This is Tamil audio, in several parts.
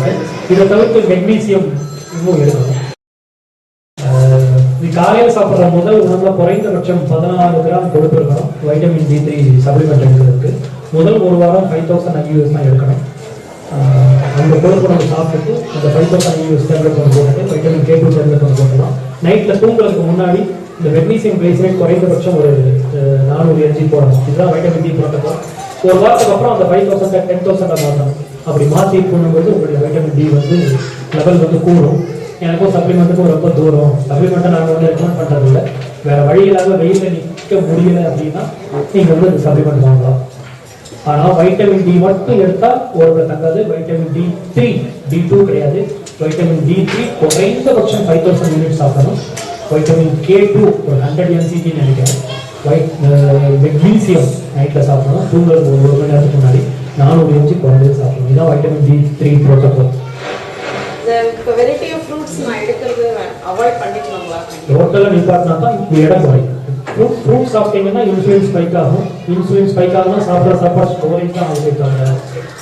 சொல்லியிருக்கேன். இதை தவிர்த்து மெக்னீசியம் இன்னும் எடுக்கணும். காலையில் சாப்பிட்ற முதல் உணவுல குறைந்தபட்சம் 16 கிராம் கொழுப்பு இருக்கணும். வைட்டமின் D3 சப்ளிமெண்ட் எடுக்கிறதுக்கு முதல் ஒரு வாரம் 5000 IUs தான் எடுக்கணும். அந்த கொழுப்பு நம்ம சாப்பிட்டு அந்த 5000 IUs டேப்லெட் ஒன்று போட்டுட்டு வைட்டமின் K2 டேப்லெட் ஒன்று போட்டலாம். நைட்டில் தூங்குறதுக்கு முன்னாடி இந்த மெக்னீசியம் கிளைசரேட் குறைந்தபட்சம் ஒரு 400 mg போடணும். இதுதான் வைட்டமின் D ப்ரோட்டோகால். ஒரு வாரத்துக்கு அப்புறம் அந்த 5000 10,000 மாற்றணும். அப்படி மாற்றி பண்ணும்போது உங்களுடைய வைட்டமின் D வந்து லெவல் வந்து கூடும். எனக்கும் சப்ளிமெண்ட்டுக்கும் ரொம்ப தூரம். சப்ளிமெண்ட்டை நாங்கள் வந்து ரெக்கமெண்ட் பண்ணுறது இல்லை. வேறு வழியில்லாத வெயிலில் நிற்க முடியல அப்படின்னா நீங்கள் வந்து அந்த சப்ளிமெண்ட் வாங்கலாம். ஆனால் வைட்டமின் D மட்டும் எடுத்தால் ஒரு தங்காது. வைட்டமின் D3 D2 கிடையாது. வைட்டமின் D3 குறைந்தபட்சம் 5000 யூனிட் சாப்பிடணும். வைட்டமின் K2 ஒரு 100 mcg நினைக்கிறேன். மெக்னீசியம் நைட்டில் சாப்பிடணும். தூங்குறது ஒரு மணி நேரத்துக்கு முன்னாடி 400 mg குறைஞ்சது சாப்பிடணும். இதுதான் வைட்டமின் D3 ப்ரோட்டோகால். டோட்டலாக நிப்பாட்டினா தான் இப்போ இடம் குறையும். ஃப்ரூட் சாப்பிட்டீங்கன்னா இன்சுலின் ஸ்பைக் ஆகும். இன்சுலின் ஸ்பைக் ஆகுனா சாப்பிட்ற சாப்பாடு ஸ்டோரேஜ் தான் ஆகிருக்காங்க.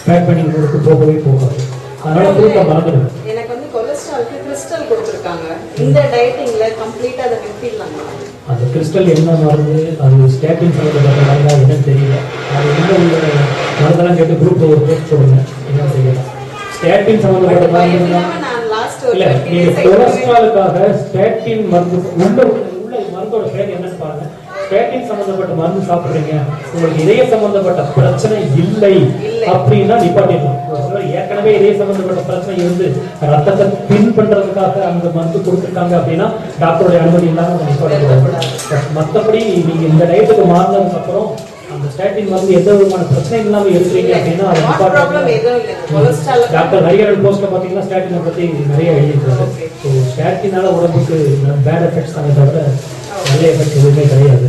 பேக் பண்ணி உங்களுக்கு போகவே போகாது. அதனால ஃப்ரூட்டை மறந்துடுங்க. எனக்கு வந்து கொலஸ்ட்ரால்க்கு கிறிஸ்டல் கொடுத்துருக்காங்க. இந்த டயட்டிங்ல கம்ப்ளீட்டாக அதை நிறுத்திடலாமா? அந்த கிறிஸ்டல் என்ன மருந்து, அது ஸ்டேட்டின் சம்மந்தப்பட்ட மருந்தா என்னன்னு தெரியல. அது என்ன உள்ள மருந்தெல்லாம் கேட்டு குரூப் ஒரு போஸ்ட் போடுங்க. என்னன்னு தெரியல. ஸ்டேட்டின் சம்மந்தப்பட்ட மருந்து இல்ல. நீங்க கொலஸ்ட்ராலுக்காக ஸ்டேட்டின் மருந்து உள்ள மருந்தோட பேர் என்னன்னு பாருங்க. ஸ்டேட்டின் சம்பந்தப்பட்ட மருந்து சாப்பிடுறீங்க, உங்களுக்கு இதய சம்பந்தப்பட்ட பிரச்சனை இல்லை அப்படின்னா நிப்பாட்டிடலாம். ஏற்கனவே இதய சம்பந்தப்பட்ட பிரச்சனை இருந்து ரத்தத்தை பின் பண்றதுக்காக அந்த மருந்து கொடுத்துருக்காங்க அப்படின்னா டாக்டருடைய அனுமதி இல்லாம நிப்பாட்டிடலாம். மற்றபடி நீங்க இந்த டயத்துக்கு மாறினதுக்கு அப்புறம் அந்த ஸ்டாட்டின் மருந்து எந்த விதமான பிரச்சனை இல்லாம எடுக்கிறீங்க அப்படின்னா அது டாக்டர் ஹரியரன் போஸ்ட்ல பாத்தீங்கன்னா ஸ்டாட்டினை பத்தி நிறைய எழுதியிருக்காரு. ஸோ ஸ்டாட்டினால உடம்புக்கு பேட் எஃபெக்ட்ஸ் தானே தவிர நல்ல எஃபெக்ட் எதுவுமே கிடையாது.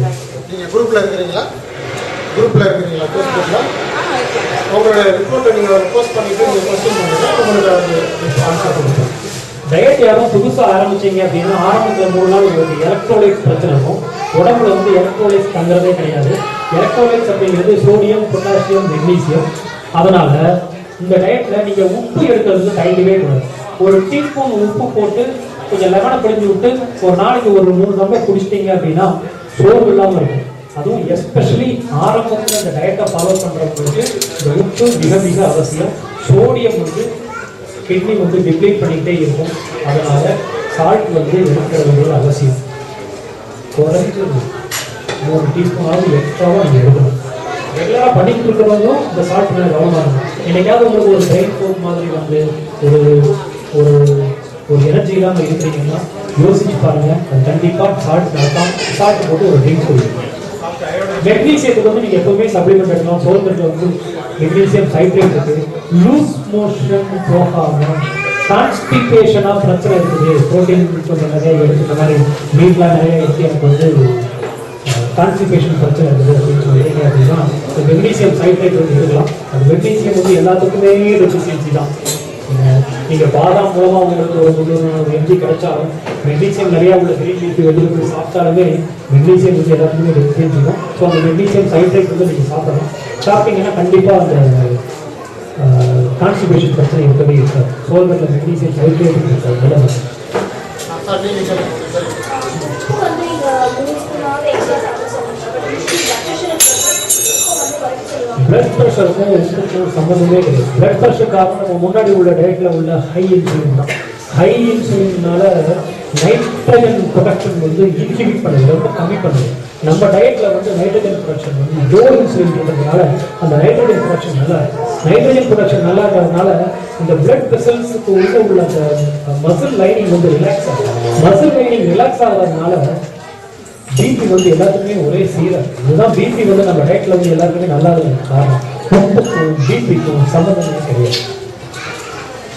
நீங்க குரூப்ல இருக்கிறீங்களா? உங்களோட ரிப்போர்ட்டை நீங்க போஸ்ட் பண்ணிட்டு நீங்க கொஸ்டின் பண்ணுங்க. உங்களுக்கு ஆன்சர் கொடுப்போம். டயட் யாரும் புதுசாக ஆரம்பிச்சீங்க அப்படின்னா ஆரம்பத்தில் 3 நாள் உங்களுக்கு எலக்ட்ரோலைட்ஸ் பிரச்சனை இருக்கும். உடம்புல வந்து எலக்ட்ரோலைட்ஸ் தங்குறதே கிடையாது. எலக்ட்ரோலைட்ஸ் அப்படிங்கிறது சோடியம், பொட்டாசியம், மெக்னீசியம். அதனால இந்த டயட்ல நீங்க உப்பு எடுக்கிறதுக்கு தயங்கவே கூடாது. ஒரு டீஸ்பூன் உப்பு போட்டு கொஞ்சம் லெமனை பிடிஞ்சு விட்டு ஒரு நாளைக்கு ஒரு 3 டம்ளர் குடிச்சிட்டீங்க அப்படின்னா சோர்வு இல்லாமல் இருக்கும். அதுவும் எஸ்பெஷலி ஆரம்பத்தில் இந்த டயட்டை ஃபாலோ பண்றவங்களுக்கு இந்த உப்பு மிக மிக அவசியம். சோடியம் வந்து கிட்னி வந்து டிப்ளீட் பண்ணிக்கிட்டே இருக்கும். அதனால சால்ட் வந்து எடுக்கிறது அவசியம். குறைஞ்சு 3 டீஸ்பூனாவது எக்ஸ்ட்ராவாக நீங்கள் எடுக்கணும். ரெகுலராக பண்ணிட்டு இருக்கிறவங்களும் இந்த சால்ட் மேலே கவனமாக இருக்கும். என்னைக்காவது உங்களுக்கு ஒரு பிரெயின் ஃபோக் மாதிரி வந்து ஒரு ஒரு ஒரு எனர்ஜி இல்லாமல் இருக்கிறீங்கன்னா யோசிச்சு பாருங்க. அது கண்டிப்பாக சால்ட் போட்டு ஒரு ட்ரிங்க் கொடுக்கும். மெக்னீசியத்துக்கு வந்து நீங்கள் எப்பவுமே சப்ளிமெண்ட் எடுக்கலாம். சோல்மெண்ட்ல வந்து மெக்னீசியம் சைட்ரேட் இருக்கு. லூஸ் மோஷன் போகாமல் கான்ஸ்டிபேஷனாக பிரச்சனை இருக்குது. ப்ரோட்டீன் கொஞ்சம் நிறைய எடுத்துக்கிற மாதிரி மீட்லாம் நிறைய எடுத்து எனக்கு வந்து கான்ஸ்டிபேஷன் பிரச்சனை இருக்குது அப்படின்னு சொல்லிங்க அப்படின்னா மெக்னீசியம் சைட்ரேட் வந்து எடுக்கலாம். அது மெக்னீசியம் வந்து எல்லாத்துக்குமே டெஃபிஷியன்சி தான். நீங்கள் பாதாம் மூலமாக உங்களுக்கு ஒரு 300 mg கிடைச்சாலும் மெக்னீசியம் நிறையா உள்ள கிரீன் லீஃப் வெஜிடபிள் சாப்பிட்டாலுமே மெக்னீசியம் வந்து எல்லாத்துக்குமே டெஃபிஷியன்சி தான். ஸோ அந்த மெக்னீசியம் சைட்ரேட் வந்து நீங்கள் சாப்பிடலாம். சாப்பிட்டீங்கன்னா கண்டிப்பாக அந்த கான்ஸ்டிபேஷன் பிரச்சனை இருக்கவே இருக்காது. சோல்மெண்ட்ல மெக்னீசியம் சைட்ரேட் இருக்காது. நிலைமை பிளட் ப்ரெஷருக்கும் இதுக்கும் சம்மந்தமே கிடையாது. பிளட் ப்ரெஷருக்காக நம்ம முன்னாடி உள்ள டயட்ல உள்ள ஹை இன்சுலின் தான். ஹை இன்சுலினால நைட்ரஜன் ப்ரொடக்ஷன் வந்து இன்ஹிபிட் பண்ணுது, ரொம்ப கம்மி பண்ணுது. நம்ம டயட்ல வந்து நைட்ரஜன் ப்ரொடக்ஷன் வந்து லோ இன்சுலின் இருக்கிறதுனால அந்த நைட்ரஜன் ப்ரொடக்ஷன் நல்லா இருக்கு. நைட்ரஜன் ப்ரொடக்ஷன் நல்லா இருக்கிறதுனால இந்த பிளட் வெசல்ஸுக்கு உள்ள அந்த மசில் லைனிங் வந்து ரிலாக்ஸ் ஆகும். மசில் லைனிங் ரிலாக்ஸ் ஆகிறதுனால பிபி வந்து எல்லாத்துக்குமே ஒரே சீராக. இதுதான் பிபி வந்து நம்ம டயட்ல வந்து எல்லாருக்குமே நல்லா இருக்கு காரணம். பிபிக்கும் சம்மந்தமே கிடையாது.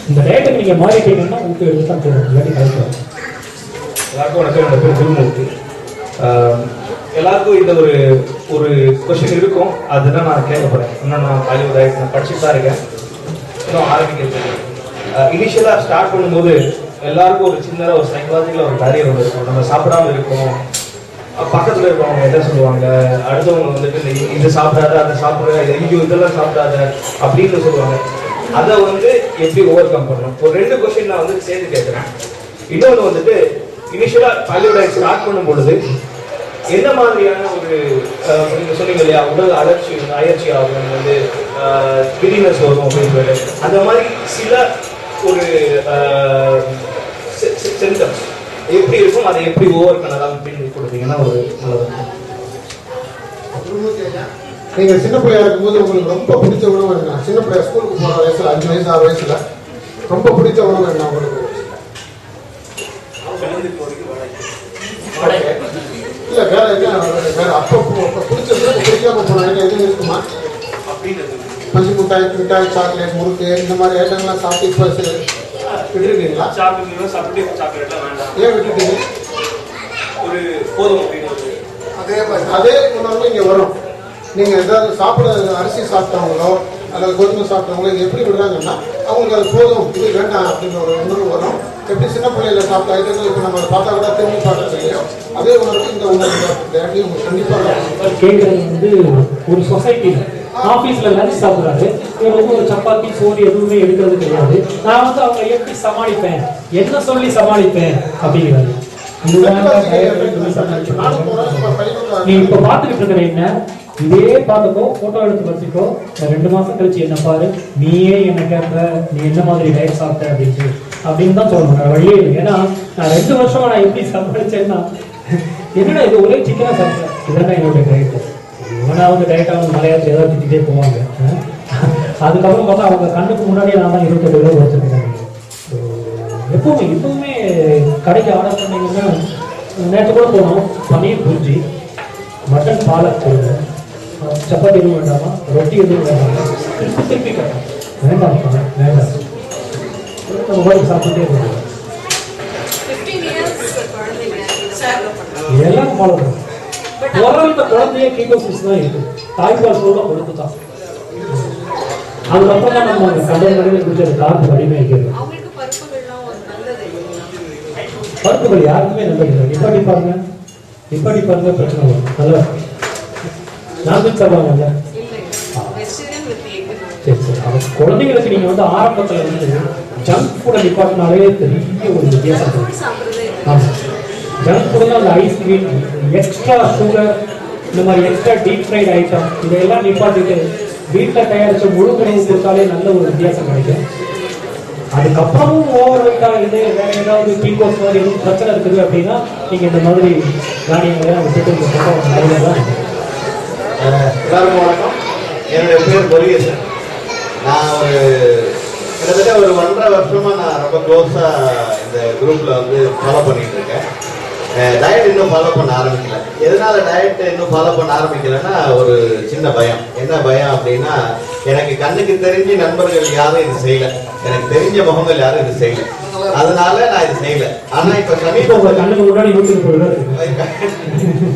இந்த டயட்டுக்கு நீங்க மாறிட்டீங்கன்னா உங்களுக்கு எடுத்தான் தெரியும். இல்லாட்டி கரெக்டாக. எல்லாருக்கும் வணக்கம். என்னோட பேர் குருமூர்த்தி. எல்லாருக்கும் இந்த ஒரு கொஸ்டின் இருக்கும். அதுதான் நான் கேட்க போறேன். இன்னும் நான் பாலிவுட் நான் படிச்சுட்டு தான் இருக்கேன். இன்னும் ஆரம்பிக்கிறது. இனிஷியலாக ஸ்டார்ட் பண்ணும்போது எல்லாருக்கும் ஒரு சின்னதாக ஒரு சைக்கலாஜிக்கலாக ஒரு பேரியர் ஒன்று இருக்கும். நம்ம சாப்பிடாம இருக்கோம். பக்கத்தில் இருக்கவங்க என்ன சொல்லுவாங்க, அடுத்தவங்க வந்துட்டு இது சாப்பிடாத, அதை சாப்பிட்ற, ஐயோ இதெல்லாம் சாப்பிடாத அப்படின்னு சொல்லுவாங்க. அதை வந்து எப்படி ஓவர் கம் பண்ணணும். ஒரு 2 கொஸ்டின் நான் வந்து சேர்த்து கேட்குறேன். இன்னொன்று வந்துட்டு இனிஷியலாக பாலிவுட் டயட் ஸ்டார்ட் பண்ணும் பொழுது என்ன மாதிரியான ஒரு நீங்க சொன்னீங்க இல்லையா, உடல் அயற்சி ஆகும், வந்து கிரினஸ் வரும் அப்படின்னு சொல்லிட்டு, அந்த மாதிரி சில ஒரு சிம்டம்ஸ் எப்படி இருக்கும், அதை எப்படி ஓவர் பண்ணலாம் அப்படின்னு கொடுத்தீங்கன்னா ஒரு நல்லது. நீங்க சின்ன பிள்ளையா இருக்கும்போது உங்களுக்கு ரொம்ப பிடிச்ச உணவு என்ன? சின்ன பிள்ளையா ஸ்கூலுக்கு போற வயசுல 5 வயசு 6 வயசுல ரொம்ப பிடிச்ச உணவு என்ன உங்களுக்கு? இல்ல வேற வேற அப்போ பிடிச்சது பிடிக்காம போனாங்க எதுவும் இருக்குமா? பஞ்சு மிட்டாய், சாக்லேட், முறுக்கு இந்த மாதிரி ஐட்டங்கள்லாம் சாப்பிட்டு இப்போ விட்டுருக்கீங்களா? ஏன் விட்டுட்டீங்க? ஒரு போதும் அதே உணர்வு இங்க வரும். நீங்க ஏதாவது சாப்பிட அரிசி சாப்பிட்டவங்களோ அல்லது கோதுமை சாப்பிட்டவங்களோ இது எப்படி விடுறாங்கன்னா அவங்களுக்கு அது போதும், இது வேண்டாம் அப்படின்ற ஒரு உணர்வு வரும். எப்படி சின்ன பிள்ளையில சாப்பிட்ட ஐட்டங்கள் இப்போ நம்ம பார்த்தா கூட திரும்பி பார்க்கறது இல்லையோ அதே உணர்வு இந்த உணர்வு உங்களுக்கு கண்டிப்பாக கேட்கறது வந்து ஒரு சொசைட்டியில் ஆஃபீஸில் லஞ்ச் சாப்பிட்றாரு, இவர் வந்து ஒரு சப்பாத்தி சோறு எதுவுமே எடுக்கிறது கிடையாது. நான் வந்து அவங்க எப்படி சமாளிப்பேன், என்ன சொல்லி சமாளிப்பேன் அப்படிங்கிறாரு. நீ இப்ப பாத்துக்கிட்டு இருக்கிற என்ன இதே பார்த்துக்கோ, போட்டோ எடுத்து வச்சுக்கோ, 2 மாசம் கழிச்சு என்ன பாரு, நீயே என்ன கேட்ப, நீ என்ன மாதிரி டயட் சாப்பிட்ட அப்படின்னு தான் சொல்லணும். வழியே இல்லை. ஏன்னா நான் 2 வருஷமா நான் எப்படி சமாளிச்சேன்னா, என்னடா இது ஒரே சிக்கனா சாப்பிட்டேன், இதுதான் என்னோட டயட். இவனாவது டயட்டாவது மலையாளத்தில் ஏதாவது திட்டிகிட்டே போவாங்க. அதுக்கப்புறம் பார்த்தா அவங்க கண்ணுக்கு முன்னாடியே நான் தான் 28 கிலோ வச்சுருக்கேன். எப்பவுமே கடைக்கு ஆர்டர் பண்ணீங்கன்னா, நேற்று கூட போனோம், பன்னீர் புரிஜி, மட்டன் பாலக் கொடுங்க, சப்பாத்தி எதுவும் வேண்டாமா, ரொட்டி எதுவும் வேண்டாமா, திருப்பி கேட்டோம், வேண்டாம் வேண்டாம், மொபைல் சாப்பிட்டுட்டே இருக்காங்க. எல்லாம் ஃபாலோ பண்ணும். ஓரளவுக்கு குழந்தைய கீட்டோசிஸ் தான் இருக்கு, தாய்ப்பால் சோறு கொடுத்து தான். அதுக்கப்புறம் தான் நம்ம கடல் மனிதன் குடிச்சது காற்று வடிமைக்கிறது. பருப்புகள் யாருக்குமே நல்லது. நிப்பாட்டி பாருங்க பிரச்சனை வரும். நல்லா நான்வெஜ் சாப்பிடுவாங்கல்ல, சரி சரி. அப்போ குழந்தைங்களுக்கு நீங்க வந்து ஆரம்பத்துல வந்து ஜங்க் ஃபுட்டை நிப்பாட்டினாலே பெரிய ஒரு வித்தியாசம் இருக்கு. ஆமா, ஜங்க் ஃபுட்னா அந்த ஐஸ்கிரீம், எக்ஸ்ட்ரா சுகர், இந்த மாதிரி எக்ஸ்ட்ரா டீப் ஃப்ரைட் ஐட்டம் இதையெல்லாம் நிப்பாட்டிட்டு வீட்டில் தயாரிச்ச முழு உணவு கொடுத்தாலே நல்ல ஒரு வித்தியாசம் கிடைக்கும். அதுக்கப்புறமும் ஓவர் வெயிட்டா இது வேற ஏதாவது பீகோஸ் மாதிரி எதுவும் பிரச்சனை இருக்குது அப்படின்னா நீங்க இந்த மாதிரி தானியங்களை விட்டுட்டு இந்த பக்கம் நிறைய தான். எல்லாருக்கும் வணக்கம். என்னுடைய பேர் முருகேசன். நான் கிட்டத்தட்ட ஒரு 1.5 வருஷமா நான் ரொம்ப க்ளோஸா இந்த குரூப்ல வந்து ஃபாலோ பண்ணிட்டு இருக்கேன். டயட் இன்னும் ஃபாலோ பண்ண ஆரம்பிக்கல. எதனால டயட் இன்னும் ஃபாலோ பண்ண ஆரம்பிக்கலன்னா ஒரு சின்ன பயம். என்ன பயம் அப்படின்னா, எனக்கு கண்ணுக்கு தெரிஞ்ச நண்பர்கள் யாரும் இது செய்யல, எனக்கு தெரிஞ்ச முகங்கள் யாரும் இது செய்யல, அதனால நான் இது செய்யல. ஆனா இப்ப சமீபம் கண்ணுக்கு முன்னாடி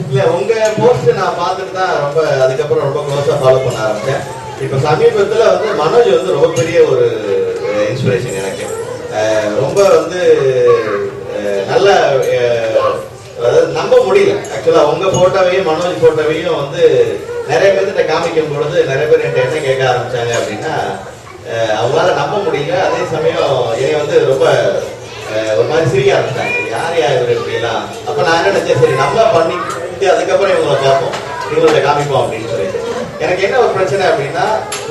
இல்ல உங்க போஸ்ட் நான் பார்த்துட்டு தான் ரொம்ப அதுக்கப்புறம் ரொம்ப க்ளோஸா ஃபாலோ பண்ண ஆரம்பிச்சேன். இப்ப சமீபத்துல வந்து மனோஜ் வந்து ரொம்ப பெரிய ஒரு இன்ஸ்பிரேஷன் எனக்கு. ரொம்ப வந்து நல்ல, அதாவது நம்ப முடியல. ஆக்சுவலா உங்க போட்டோவையும் மனோஜ் போட்டோவையும் வந்து நிறைய பேர்கிட்ட காமிக்கும் பொழுது நிறைய பேர் என்கிட்ட என்ன கேட்க ஆரம்பிச்சாங்க அப்படின்னா, அவங்களால நம்ப முடியல. அதே சமயம் என்னை வந்து ரொம்ப ஒரு மாதிரி சிரிக்க ஆரம்பிச்சாங்க, யார் இவர் இப்படிலாம். அப்ப நான் என்ன நினைச்சேன், சரி நம்ம பண்ணி அதுக்கப்புறம் இவங்களை பார்ப்போம், இவங்கள்ட்ட காமிப்போம் அப்படின்னு சொல்லிட்டு. எனக்கு என்ன ஒரு பிரச்சனை அப்படின்னா,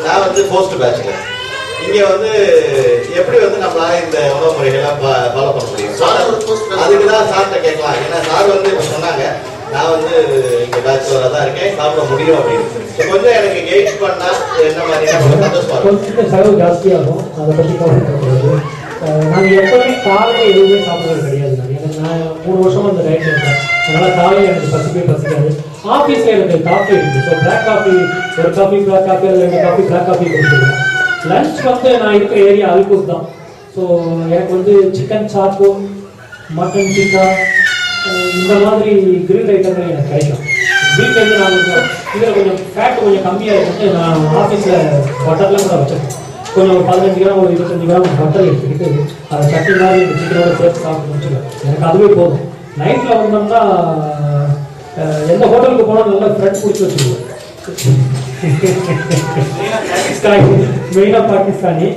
நான் வந்து போஸ்ட் பேச்சுலர். இங்க வந்து எப்படி வந்து நம்மளால இந்த உணவு முறைகள்லாம் ஃபாலோ பண்ண முடியும்? அதுக்குதான் சார்கிட்ட கேட்கலாம். ஏன்னா சார் வந்து இப்ப சொன்னாங்க, நான் வந்து இங்க பேச்சுலரா தான் இருக்கேன், சாப்பிட முடியும் அப்படின்னு. கொஞ்சம் எனக்கு கைட் பண்ணா என்ன மாதிரியான கொஞ்சம் செலவு ஜாஸ்தியாகும், அதை பற்றி கவலைப்படக்கூடாது. நாங்கள் எப்பவுமே காலையில் எதுவுமே சாப்பிட்றது கிடையாது. நான் 3 வருஷமா அந்த டயட் இருக்கேன். அதனால காலையில் எனக்கு பசிக்காது. ஆஃபீஸில் எனக்கு காஃபி இருக்குது. ஸோ பிளாக் காஃபி, ஒரு காஃபி பிளாக் காஃபி, அல்லது 2 காஃபி பிளாக் காஃபி கொடுத்துருவேன். லஞ்ச் வந்து நான் இருக்கிற ஏரியா அல்கூஸ் தான். ஸோ எனக்கு வந்து சிக்கன் சாப்பு, மட்டன் டிக்கா, இந்த மாதிரி கிரில் ஐட்டங்கள் எனக்கு கிடைக்கும். வீட்டில் இருந்து நான் இதில் கொஞ்சம் ஃபேட் கொஞ்சம் கம்மியாக இருக்குது. நான் ஆஃபீஸில் பட்டர்லாம் கூட வச்சுருக்கேன். கொஞ்சம் ஒரு 15 கிராம் ஒரு 25 கிராம் பட்டர் எடுத்துக்கிட்டு அதை சட்டி மாதிரி சிக்கனோட சேர்த்து சாப்பிட்டு முடிச்சுக்கலாம். எனக்கு அதுவே போதும். நைட்டில் வந்தோம்னா எந்த ஹோட்டலுக்கு போனால் நல்லா ஃப்ரெண்ட் பிடிச்சி வச்சுருவேன். மெயினாக பாகிஸ்தானி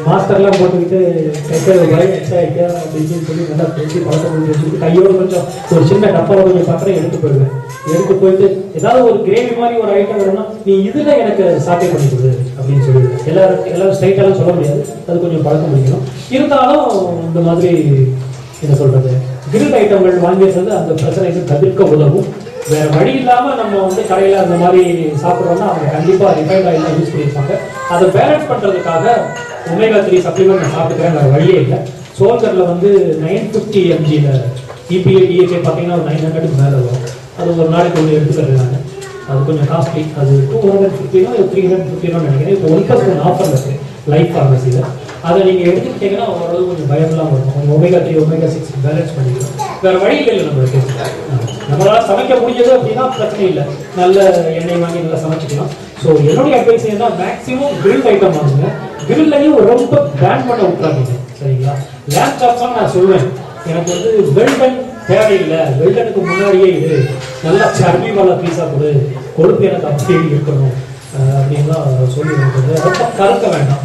மாஸ்டர்லாம் போட்டுக்கிட்டு அப்படின்னு சொல்லி நல்லா பேசி பழக்கம் வச்சுட்டு கையோடு கொஞ்சம் ஒரு சின்ன டப்பாவில் கொஞ்சம் பத்திரம் எடுத்து போயிடுவேன். எடுத்து போயிட்டு ஏதாவது ஒரு கிரேவி மாதிரி ஒரு ஐட்டம் வேணும்னா நீ இதில் எனக்கு சாப்பிட்டே பண்ணி கொடு அப்படின்னு சொல்லிடுவேன். எல்லாரும் ஸ்ட்ரைட்டெல்லாம் சொல்ல முடியாது, அது கொஞ்சம் பழக்கம் பண்ணிக்கணும். இருந்தாலும் இந்த மாதிரி என்ன சொல்றது, கிரில் ஐட்டங்கள் வாங்கியது வந்து அந்த பிரச்சனைக்கு தவிர்க்க உதவும். வேற வழி இல்லாம நம்ம வந்து கடையில அந்த மாதிரி சாப்பிட்றோம்னா அவங்க கண்டிப்பா ரிஃபைண்ட் ஆயில் யூஸ் பண்ணியிருப்பாங்க. அதை பேலன்ஸ் பண்றதுக்காக ஒமேகா 3 சப்ளிமெண்ட் நான் சாப்பிட்டுக்கிறேன், வேற வழியே இல்லை. சோல்ஜர்ல வந்து 950 mgல EPA DHA பார்த்தீங்கன்னா ஒரு 900க்கு மேலே வரும். அது ஒரு நாளைக்கு ஒன்று எடுத்துக்கிறது நான். அது கொஞ்சம் காஸ்ட்லி, அது 250 350 நினைக்கிறேன். இப்போ 1+1 ஆஃபர்ல இருக்கு லைஃப் ஃபார்மசியில். அதை நீங்கள் எடுத்துக்கிட்டீங்கன்னா ஓரளவு கொஞ்சம் பயம்லாம் வரும். கொஞ்சம் ஒமேகா 3 ஒமேகா 6 பேலன்ஸ் பண்ணிக்கலாம். வேற வழி இல்லை நம்மளுக்கு. நம்மளால சமைக்க முடிஞ்சது அப்படின்னா பிரச்சனை இல்லை, நல்ல எண்ணெய் வாங்கி நல்லா சமைச்சிக்கலாம். ஸோ என்னுடைய அட்வைஸ் என்ன, மேக்ஸிமம் கிரில் ஐட்டம் வாங்குங்க. கிரில்லையும் ரொம்ப பேன் பண்ண விட்டுறாதீங்க, சரிங்களா? லேம்ப் சாப்ஸ் நான் சொல்லுவேன், எனக்கு வந்து வெல்டன் தேவையில்லை, வெல்டனுக்கு முன்னாடியே இது நல்லா சர்வி வாழ பீஸா கொடு, கொழுப்பு எனக்கு அப்படியே இருக்கணும் அப்படின்லாம் சொல்லி ரொம்ப கலக்க வேண்டாம்.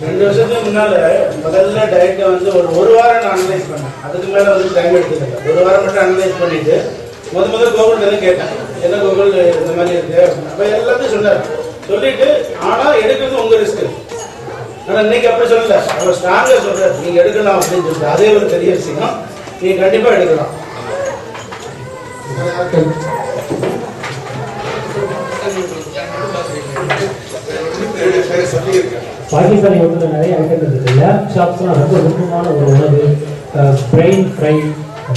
2 வருஷத்துக்கு முன்னால முதல்ல டயட்டை வந்து ஒரு வாரம் நான் அனலைஸ் பண்ணேன். அதுக்கு மேலே வந்து டைம் எடுத்துக்கல. ஒரு வாரம் மட்டும் அனலைஸ் பண்ணிட்டு முதல்ல கோகுல் எதுவும் கேட்டேன், என்ன கோகுல் இந்த மாதிரி இருக்கு அப்போ எல்லாத்தையும் சொன்னார். சொல்லிட்டு ஆனால் எடுக்கிறது உங்க ரிஸ்க். ஆனால் இன்னைக்கு அப்படி சொல்லல, அவர் ஸ்ட்ராங்காக சொல்றாரு நீங்க எடுக்கலாம் அப்படின்னு சொல்லிட்டு. அதே ஒரு பெரிய விஷயம், நீங்க கண்டிப்பா எடுக்கலாம். பாகிஸ்தானி உணவுல நிறைய ஐட்டம் இருக்குது. லேம்ப் ஷாப்ஸ்லாம் ரொம்ப விருப்பமான ஒரு உணவு. Brain fry,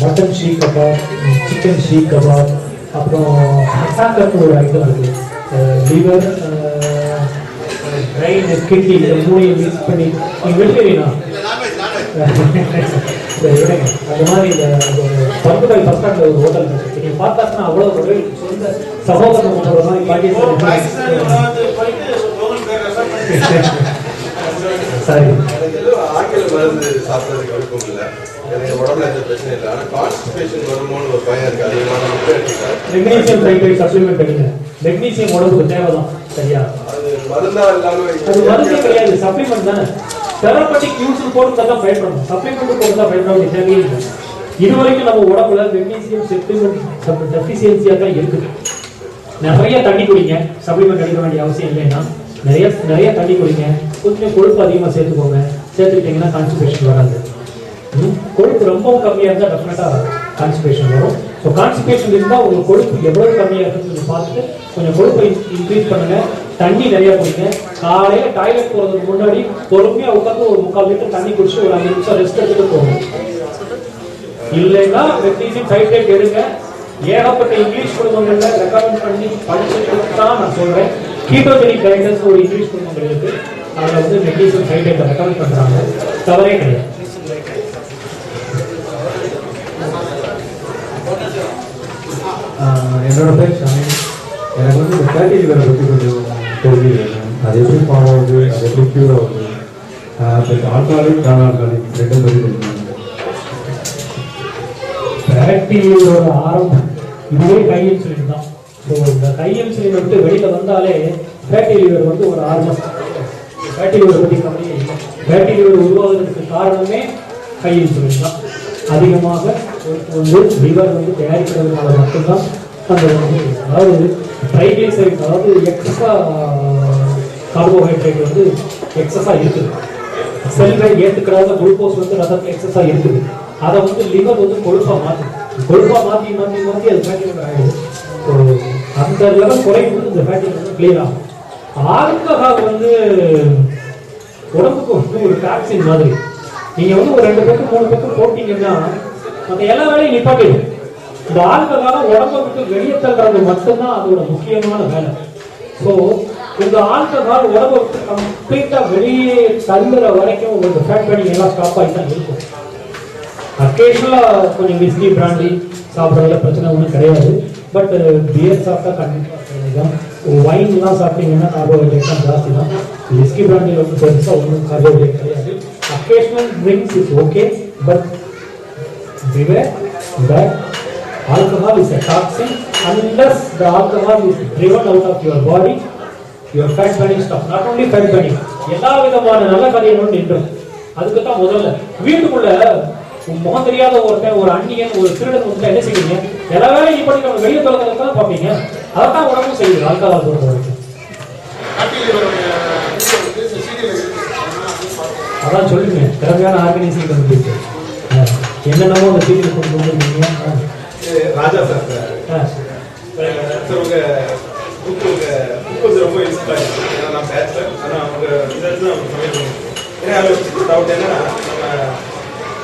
mutton seekh kebab, chicken seekh kebab, அப்புறம் ஹசாக்கத்து ஒரு ஐட்டம் இருக்குது. லிவர், பிரெயின், கிட்னி, இந்த மூணையும் மிக்ஸ் பண்ணி நீங்கள் வெஜிடேரியனா அந்த மாதிரி இந்த பந்துபாய் பஸ் ஸ்டாண்டில் ஒரு ஹோட்டல் இருக்குது. நீங்கள் பார்த்தாச்சுன்னா அவ்வளோ ஒரு சொந்த சகோதர உணவு மாதிரி பாகிஸ்தான். சரி, ஆங்கில மருந்து சாப்பிட்றதுக்கு விருப்பம் இல்லை, எனக்கு உடம்புல எந்த பிரச்சனை இல்லை. ஆனால் கான்ஸ்டிபேஷன் வருமோன்னு ஒரு பயம் இருக்கு. அதிகமான முட்டை எடுத்துக்கிறேன். மெக்னீசியம் சல்பேட் சப்ளிமெண்ட் எடுங்க. மெக்னீசியம் உடம்புக்கு தேவைதான், சரியா? அது மருந்தா இல்லாம அது மருந்தே கிடையாது, சப்ளிமெண்ட் தானே. தெரப்பட்டிக் யூஸ் போட்டு தான் பயன்படணும், சப்ளிமெண்ட் போட்டு தான் பயன்பட தேவையே இல்லை. இது வரைக்கும் நம்ம உடம்புல மெக்னீசியம் சப்ளிமெண்ட் டெஃபிஷியன்சியாக தான் இருக்குது. நிறைய தண்ணி குடிங்க, சப்ளிமெண்ட் எடுக்க வேண்டிய அவசியம் இல்லைன்னா நிறைய தண்ணி குடிங்க. கொஞ்சம் கொழுப்பு அதிகமாக சேர்த்துக்கோங்க. சேர்த்துக்கிட்டிங்கன்னா கான்ஸ்டிபேஷன் வராது. கொழுப்பு ரொம்பவும் கம்மியாக இருந்தால் டெஃபினட்டாக கான்ஸ்டிபேஷன் வரும். ஸோ கான்ஸ்டிபேஷன் இருந்தால் உங்களுக்கு கொழுப்பு எவ்வளோ கம்மியாக இருக்குன்னு கொஞ்சம் பார்த்துட்டு கொஞ்சம் கொழுப்பை இன்க்ரீஸ் பண்ணுங்கள். தண்ணி நிறையா குடிங்க. காலையில் டாய்லெட் போகிறதுக்கு முன்னாடி பொறுமையாக உட்காந்து ஒரு 3/4 லிட்டர் தண்ணி குடிச்சு ஒரு 5 நிமிஷம் ரெஸ்ட் எடுத்துட்டு போகணும். இல்லைன்னா மெக்னீசியம் சல்பேட் எடுங்க. ஏகப்பட்ட இங்கிலீஷ் குடும்பங்கள்ல ரெக்கமெண்ட் பண்ணி படிச்சுட்டு தான் நான் சொல்றேன். கீட்டோஜெனிக் டயட்ஸ் ஒரு இங்கிலீஷ் குடும்பங்கள் இருக்கு, அதில் வந்து மெக்னீசியம் சல்பேட்டை ரெக்கமெண்ட் பண்றாங்க, தவறே கிடையாது. என்னோட பேர் ஷாமி. எனக்கு வந்து இந்த ஃபேட்டி லிவரை பற்றி கொஞ்சம் தெரிஞ்சு அது எப்படி ஃபார்ம் ஆகுது, அது எப்படி க்யூர் ஆகுது, ஆல்காலிக் நான் ஆல்காலிக் ரெண்டும் பற்றி தெரிஞ்சுக்கணும். ஃபேட்டி லிவரோட ஆரம்பம் இதுவே கை இன்சுலின் தான். ஸோ இந்த கை இன்சுலின் விட்டு வெளியில் வந்தாலே ஃபேட்டி லிவர் வந்து ஒரு 6 மாதம். ஃபேட்டி லிவர் பற்றி கம்மியே இல்லை. ஃபேட்டி லிவர் உருவாகிறதுக்கு காரணமே கை இன்சுலின் தான். அதிகமாக லிவர் வந்து தயாரிக்கிறதுனால மட்டும்தான் அந்த வந்து அதாவது ட்ரைக்ளிசரைட், அதாவது எக்ஸஸா கார்போஹைட்ரேட் வந்து எக்ஸஸா இருக்குது. செல்கள் ஏற்றுக்கிறாத குளுக்கோஸ் வந்து ரத்தத்தில் எக்ஸஸா இருக்குது. அதை வந்து லிவர் வந்து கொழுப்பா மாற்றி அது ஃபேட்டி லிவர் ஆகிடுது. ஸோ அந்த லெவல் குறையும் இந்த ஃபேட்டி லிவர் கிளியர் ஆகும். ஆல்கஹால் வந்து உடம்புக்கு வந்து ஒரு டாக்ஸின் மாதிரி. நீங்க வந்து ஒரு 2 பேருக்கு 3 பேருக்கு போட்டீங்கன்னா மற்ற எல்லா வேலையும் நிப்பாட்டிடும். இந்த ஆல்கஹால உடம்பை விட்டு வெளியே தள்ளுறது மட்டும்தான் அதோட முக்கியமான வேலை. ஸோ இந்த ஆல்கஹால் உடம்பை விட்டு கம்ப்ளீட்டா வெளியே தள்ளுற வரைக்கும் உங்களுக்கு ஃபேட் பேர்னிங் எல்லாம் ஸ்டாப் ஆகி தான் இருக்கும். அக்கேஷனலா கொஞ்சம் விஸ்கி பிராண்டி சாப்பிட்றதுல பிரச்சனை ஒன்றும் கிடையாது. பட் பியர் சாப்பிட்டா கண்டிப்பாக வைன்லாம் சாப்பிட்டீங்கன்னா கார்போஹைட்ரேட் தான் ஜாஸ்தி தான். விஸ்கி பிராண்டியில் வந்து பெருசாக ஒன்றும் கார்போஹைட்ரேட் கிடையாது. Occasional drinks is okay, but beware that Alcohol is a toxin. Unless the alcohol is driven out of your body, your fat burning stop. Not only fat burning, எல்லா விதமான நல்ல காரியங்களும் நின்றும். அதுக்கு தான் முதல்ல வீட்டுக்குள்ள முகம் தெரியாத ஒருத்தன், ஒரு அந்நியன், ஒரு திருடன் வந்து என்ன செய்வீங்க? எல்லா வேலையும் நீ பண்ணிக்கணும், வெளியே தொலைக்கிறதுக்கு தான் பார்ப்பீங்க. அதான் உடம்பும் செய்யுது ஆல்கஹால் பொறுத்த வரைக்கும். அதான் சொல்லுங்க, திறமையான ஆர்கனைசிங் கண்டுபிடிச்சு என்னென்னமோ அந்த சீரியல் கொண்டு வந்துருக்கீங்க. ராஜா சார் சார் உங்க புக்கு வந்து ரொம்ப யூஸ்ஃபுல்லாக இருக்குது. ஏன்னா நான் பேச்சுலர், ஆனால் அவங்க இதை தான் சமையல் பண்ணுவோம். ஏன்னா அதில் டவுட் என்னன்னா, நம்ம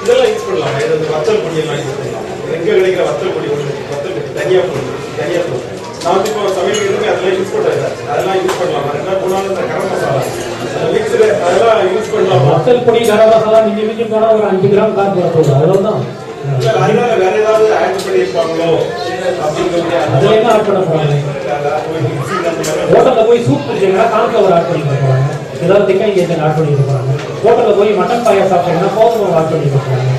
இதெல்லாம் யூஸ் பண்ணலாம். ஏதாவது வத்தல் பொடியெல்லாம் யூஸ் பண்ணலாம். எங்கே கிடைக்கிற வத்தல் பொடி ஒன்று, வத்தல் பொடி தனியாக போடுவோம். நான் வந்து இப்போ சமையல் எதுவுமே அதெல்லாம் யூஸ் பண்ணுறேன். அதெல்லாம் யூஸ் பண்ணலாம். அதெல்லாம் போனாலும் இந்த கரம் மசாலா மிக்ஸில் அதெல்லாம் யூஸ் பண்ணலாம். வத்தல் பொடி கரம் மசாலா நீங்கள் மிஞ்சி போனால் ஒரு 5 கிராம் கார் போட போகுது, அவ்வளோதான். அதனால வேற ஏதாவது ஆட் பண்ணியிருப்பாங்களோ அப்படிங்கிற அதில் என்ன ஆட் பண்ண போகிறாங்க? ஹோட்டலில் போய் சூப் குடிச்சீங்கன்னா கான்ஃப்ளவர் ஆட் பண்ணிக்க போகிறாங்க, ஏதாவது திக்காய் கேசன் ஆட் பண்ணிக்க போகிறாங்க. ஹோட்டலில் போய் மட்டன் பாயா சாப்பிட்டீங்கன்னா கோதுமை ஆட் பண்ணிக்க போகிறாங்க.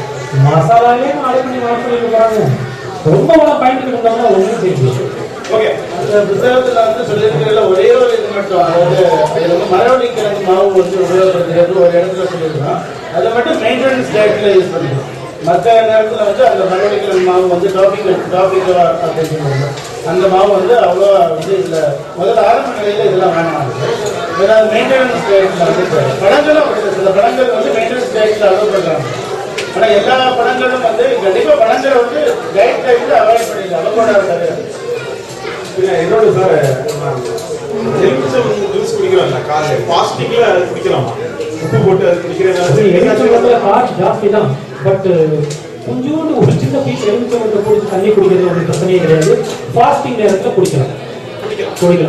மசாலாவே ஆட் பண்ணி போகிறாங்க. ரொம்ப பயந்துட்டு இருந்தோம்னா ஒன்றும் தெரியும். ஓகே, அந்த புத்தகத்தில் வந்து சொல்லியிருக்கிறதுல ஒரே ஒரு இது மட்டும், அதாவது அதில் வந்து மரவள்ளி கிழங்கு மாவு வந்து உபயோகப்படுத்துறது ஒரு இடத்துல சொல்லியிருக்கோம். அதை மட்டும் மெயின்டெனன்ஸ் டயட்டில் யூஸ் பண்ணிக்கலாம். மற்ற நேரத்தில் வந்து அந்த மரவள்ளி கிழங்கு மாவு வந்து டாபிக் அப்படின்னு அந்த மாவு வந்து அவ்வளோ வந்து இதில் முதல்ல ஆரம்ப நிலையில் இதெல்லாம் வேணாம். ஏதாவது மெயின்டெனன்ஸ் டயட்டில் வந்து பழங்களும் அப்படி சில பழங்கள் வந்து மெயின்டெனன்ஸ் டயட்டில் அலோவ் பண்ணுறாங்க. ஆனால் எல்லா பழங்களும் வந்து கண்டிப்பாக பழங்களை வந்து டயட் டயட்டில் அவாய்ட் பண்ணிடலாம், அலோவ் கிடையாது. என்னோட சார் எலுமிச்சை ஜூஸ் குடிக்கிறோம் காலையில் ஃபாஸ்டிங்ல அது குடிக்கலாமா? உப்பு போட்டு அது குடிக்கிறேன். காசு ஜாஸ்தி தான், பட் கொஞ்சோண்டு ஒரு சின்ன பீஸ் எலுமிச்சை குடிச்சு தண்ணி குடிக்கிறது ஒரு பிரச்சனையே கிடையாது. ஃபாஸ்டிங் நேரத்தில் குடிக்கலாம்.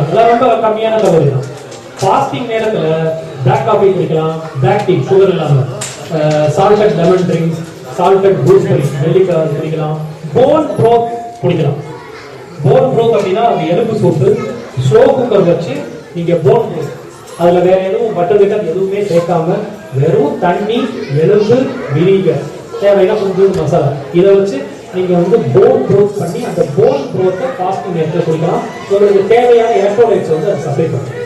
அதான் ரொம்ப கம்மியான கலோரி தான். ஃபாஸ்டிங் நேரத்தில் பிளாக் காஃபி குடிக்கலாம், பிளாக் டீ சுகர் இல்லாமல், salted lemon drinks, salted gooseberry நெல்லிக்காய் குடிக்கலாம், போன் ப்ரோத் குடிக்கலாம். போன் ப்ரோத் அப்படின்னா அந்த எலும்பு சூப்பு ஸ்லோ குக்கர் வச்சு நீங்கள் போன் ப்ரோத், அதில் வேற எதுவும் பட்டர் கிட்டர் எதுவுமே சேர்க்காம வெறும் தண்ணி, எலும்பு, வினிகர், தேவையான கொஞ்சம் மசாலா, இதை வச்சு நீங்கள் வந்து போன் ப்ரோத் பண்ணி அந்த போன் ப்ரோத்தை ஃபாஸ்டிங் நேரத்தில் குடிக்கலாம். உங்களுக்கு தேவையான எலக்ட்ரோலைட்ஸ் வந்து அதை சப்ளை பண்ணுறோம்.